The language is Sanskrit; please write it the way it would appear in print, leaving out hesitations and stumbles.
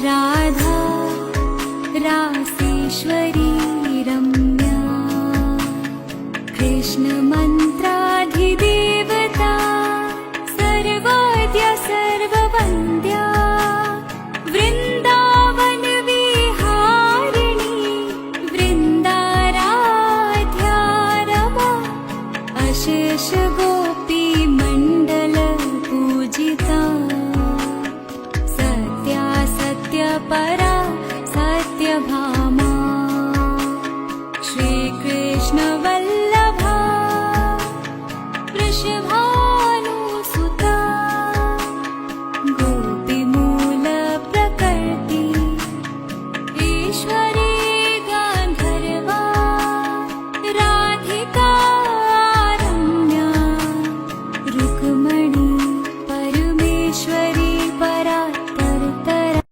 राधा रासेश्वरी रम्या कृष्ण मन्त्राधिदेवता सर्वद्या सर्ववन्द्या वृन्दावन विहारिणी वृन्दाराध्या रमा अशेष गोपी मण्डल पूजिता सत्या सत्यपरा सत्यभा